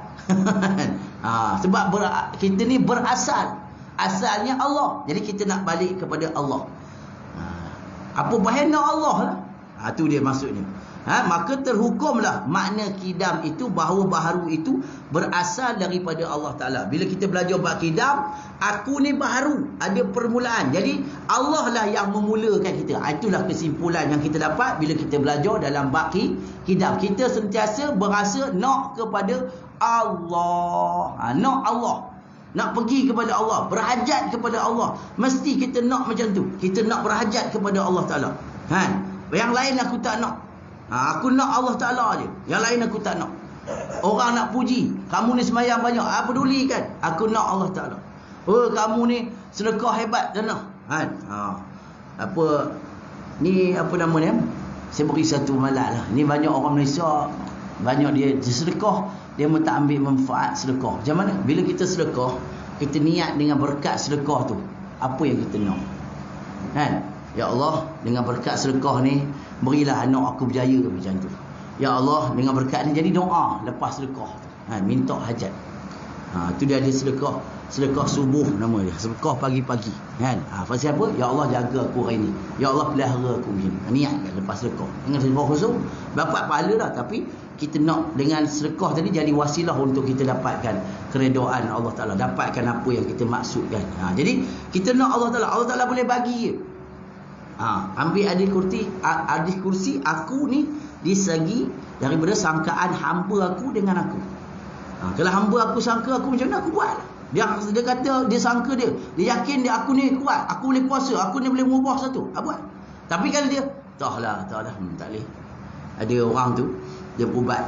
Sebab kita ni berasal. Asalnya Allah. Jadi kita nak balik kepada Allah. Apa bahaya Allah lah. Tu dia maksudnya. Maka terhukumlah makna kidam itu bahawa baharu itu berasal daripada Allah Ta'ala. Bila kita belajar bab kidam, aku ni baharu, ada permulaan. Jadi Allah lah yang memulakan kita. Itulah kesimpulan yang kita dapat bila kita belajar dalam bab kidam. Kita sentiasa berasa nak kepada Allah. Nak Allah. Nak pergi kepada Allah, berhajat kepada Allah. Mesti kita nak macam tu. Kita nak berhajat kepada Allah Ta'ala. Yang lain aku tak nak. Aku nak Allah Ta'ala je. Yang lain aku tak nak. Orang nak puji, kamu ni sembahyang banyak, peduli kan? Aku nak Allah Taala. Oh, kamu ni sedekah hebat dana. Kan? Apa ni, apa nama ni? Saya beri satu malat lah. Ni banyak orang Malaysia, banyak dia sedekah, dia pun tak ambil manfaat sedekah. Macam mana? Bila kita sedekah, kita niat dengan berkat sedekah tu, apa yang kita nak? Kan? Ya Allah, dengan berkat sedekah ni, berilah anak aku berjaya macam tu. Ya Allah, dengan berkat ni jadi doa lepas sedekah. Minta hajat. Tu dia ada sedekah. Sedekah subuh nama dia. Sedekah pagi-pagi. Kan? Pasal apa? Ya Allah, jaga aku hari ni. Ya Allah, pelihara aku macam ni. Niat kan lepas sedekah. Dengan sedekah khusus, dapat pahala lah. Tapi kita nak dengan sedekah tadi jadi wasilah untuk kita dapatkan keredaan Allah Ta'ala. Dapatkan apa yang kita maksudkan. Jadi, kita nak Allah Ta'ala. Allah Ta'ala boleh bagi je. Ambil hadis kursi aku ni di segi daripada sangkaan hamba aku dengan aku. Kalau hamba aku sangka aku macam mana, aku buat. Dia kata, dia sangka dia yakin dia aku ni kuat, aku boleh puasa, aku ni boleh mengubah satu, buat. Tapi kalau dia tak lah, tak boleh. Ada orang tu dia berubat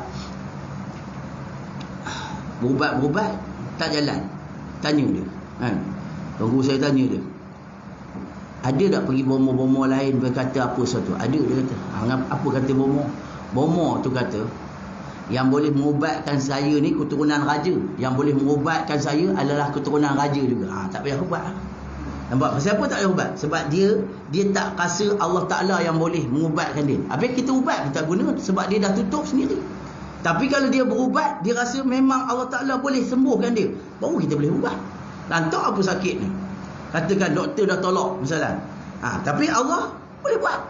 tak jalan. Tanya dia, kan? Tunggu saya tanya dia, ada tak pergi bomo-bomo lain berkata apa satu? Ada, dia kata. Apa kata bomo? Bomo tu kata, yang boleh mengubatkan saya ni keturunan raja. Yang boleh mengubatkan saya adalah keturunan raja juga. Tak payah ubat. Nampak? Pasal apa tak payah ubat? Sebab dia tak rasa Allah Ta'ala yang boleh mengubatkan dia. Habis kita ubat, kita guna sebab dia dah tutup sendiri. Tapi kalau dia berubat, dia rasa memang Allah Ta'ala boleh sembuhkan dia, baru kita boleh ubat. Lantak apa sakit ni? Katakan doktor dah tolak misalnya. Tapi Allah boleh buat.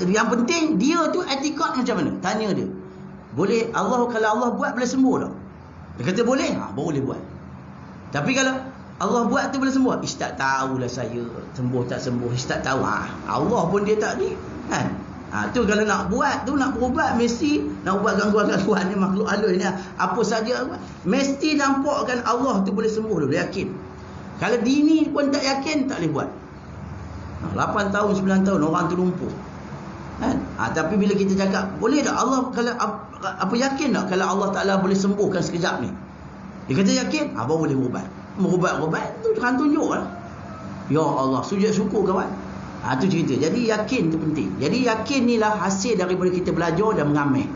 Yang penting dia tu etikad macam mana? Tanya dia. Boleh Allah, kalau Allah buat boleh sembuh tak? Dia kata boleh, baru boleh buat. Tapi kalau Allah buat tu boleh sembuh, tak tahulah saya sembuh tak sembuh, tak tahu. Allah pun dia tak ni, kan? Tu kalau nak buat tu, nak berubat, mesti nak buat gangguan-gangguan ni, makhluk halus ni, apa saja, mesti nampakkan Allah tu boleh sembuh dulu, yakin. Kalau dini pun tak yakin, tak boleh buat. 8 tahun, 9 tahun orang tu lumpuh. Kan? Tapi bila kita cakap, boleh tak Allah, kalau apa yakin tak kalau Allah Ta'ala boleh sembuhkan sekejap ni? Dia kata yakin, baru boleh berubat. Berubat tu Tuhan tunjuk lah. Ya Allah, sujud syukur kawan. Tu cerita. Jadi yakin tu penting. Jadi yakin ni lah hasil daripada kita belajar dan mengamal.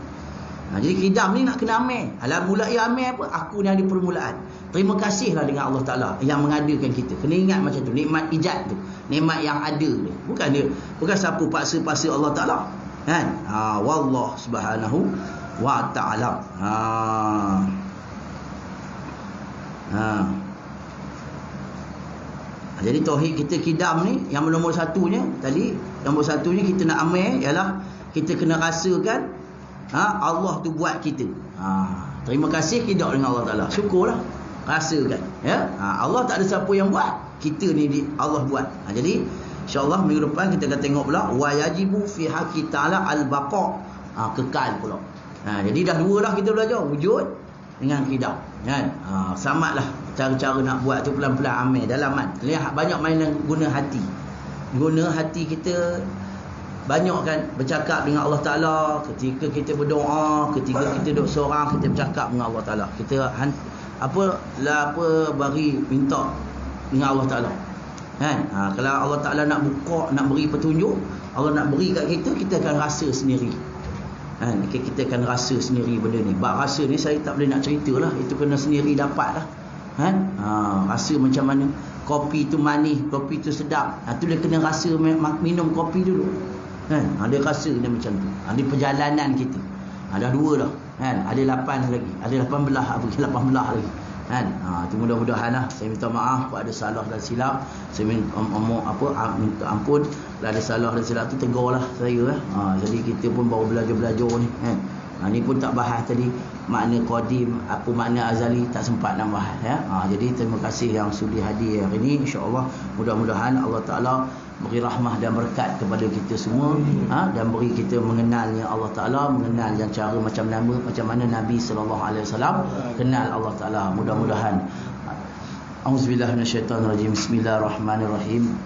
Jadi kidam ni nak kena amal. Alam mulai amal apa? Aku ni ada permulaan. Terima kasihlah dengan Allah Ta'ala yang mengadakan kita. Kena ingat macam tu. Nikmat ijad tu. Nikmat yang ada tu. Bukan siapa paksa-paksa Allah Ta'ala. Kan? Wallah subhanahu wa ta'ala. Jadi tauhid kita kidam ni, yang nombor satunya tadi, nombor satunya kita nak amal ialah kita kena rasakan Allah tu buat kita. Terima kasih kita dengan Allah Ta'ala. Syukurlah. Rasakan. Ya? Allah tak ada siapa yang buat. Kita ni Allah buat. Jadi insyaAllah minggu depan kita akan tengok pula wa yajibu fi haqqi ta'ala al-baqa'. Kekal pula. Jadi dah dua dah kita belajar wujud dengan kidam. Kan? Samatlah cara-cara nak buat tu pelan-pelan amal dalaman. Lihat banyak mainan guna hati. Guna hati kita banyak kan bercakap dengan Allah Ta'ala ketika kita berdoa, ketika kita duduk seorang, kita bercakap dengan Allah Ta'ala. Kita bagi minta dengan Allah Ta'ala. Kan? Kalau Allah Ta'ala nak buka, nak beri petunjuk, Allah nak beri kat kita, kita akan rasa sendiri. Kita akan rasa sendiri benda ni. Bab rasa ni saya tak boleh nak cerita lah. Itu kena sendiri dapat lah. Rasa macam mana kopi tu manis, kopi tu sedap. Tu dia kena rasa minum kopi dulu. Dia rasa dia macam tu. Di perjalanan kita. Ada dua dah. Ada 8 lagi. Ada 18 lagi. Tu mudah-mudahan lah. Saya minta maaf kalau ada salah dan silap. Saya minta ampun kalau ada salah dan silap tu, tegurlah saya. Jadi kita pun baru belajar ni. Ni pun tak bahas tadi makna qadim, apa makna azali, tak sempat nak bahas. Jadi terima kasih yang sudi hadir hari ini. InsyaAllah mudah-mudahan Allah Ta'ala beri rahmah dan berkat kepada kita semua, dan beri kita mengenalnya Allah Ta'ala, mengenal yang cara macam mana Nabi SAW kenal Allah Ta'ala. Mudah-mudahan. Auzubillahi minasyaitanirrajim. Bismillahirrahmanirrahim.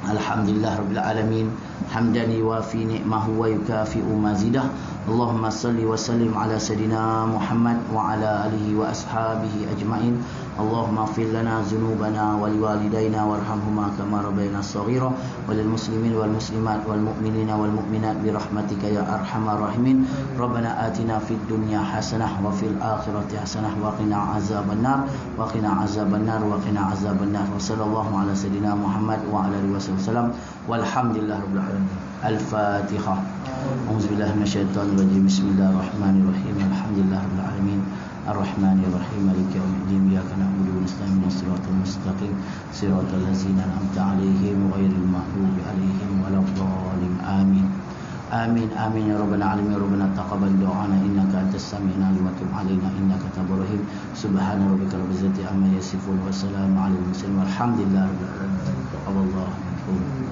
Alhamdulillah rabbil alamin, hamdan yuwafi ni'mahu wa yukafi'u mazidah, Allahumma salli wa sallim ala Sayyidina Muhammad wa ala alihi wa ashabihi ajma'in. Allahumma ighfir lana dhunubana wa liwalidayna warhamhuma kama rabbayana shaghira wa lil muslimin wal muslimat wal mu'minina wal mu'minat bi rahmatika ya arhamar rahimin. Rabbana atina fid dunya hasanah wa fil akhirati hasanah wa qina azabannar wa qina azabannar wa qina azabannar. Wa sallallahu ala Sayyidina Muhammad wa ala alihi wasallam. Walhamdulillahirabbil alamin. Al-Fatihah. Auzubillahi minasyaitonir rajim. Bismillahirrahmanirrahim. Alhamdulillahirabbil alamin. Ar-Rahmanir Rahim. Maliki yaumiddin. Iyyaka na'budu wa nasta'in. Ihdinas siratal mustaqim. Siratal ladzina an'amta 'alaihim ghairil maghdubi 'alaihim waladdallin. Amin. Amin amin ya rabbal alamin. Ya rabbana taqabbal du'ana innaka antas sami'ul 'alim wa tub 'alaina innaka tawwabur rahim. Subhana rabbika rabbil izzati amma yasifun wa salamun 'alal mursalin walhamdulillahi rabbil alamin. Taqabbalallahu minkum.